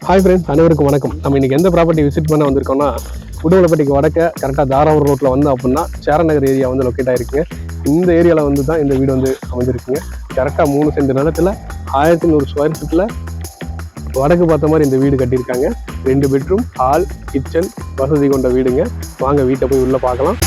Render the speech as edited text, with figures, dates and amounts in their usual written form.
Hi friends, அனைவருக்கும் வணக்கம். நம்ம இன்னைக்கு எந்த ப்ராப்பர்ட்டி விசிட் பண்ண வந்திருக்கோம்னா, உடுமலைப்பட்டிக்கு வடக்க கரெக்டாக தாராவூர் ரோட்டில் வந்து அப்படின்னா சேரநகர் ஏரியா வந்து லொக்கேட் ஆகிருக்குங்க. இந்த ஏரியாவில் வந்து தான் இந்த வீடு வந்து அமைஞ்சிருக்குங்க. கரெக்டாக 3 சென்ட் நிலத்தில் 1100 ஸ்கொயர் ஃபீட்டில் வடக்கு பார்த்த மாதிரி இந்த வீடு கட்டியிருக்காங்க. 2 பெட்ரூம், ஹால், கிச்சன் வசதி கொண்ட வீடுங்க. வாங்க வீட்டை போய் உள்ளே பார்க்கலாம்.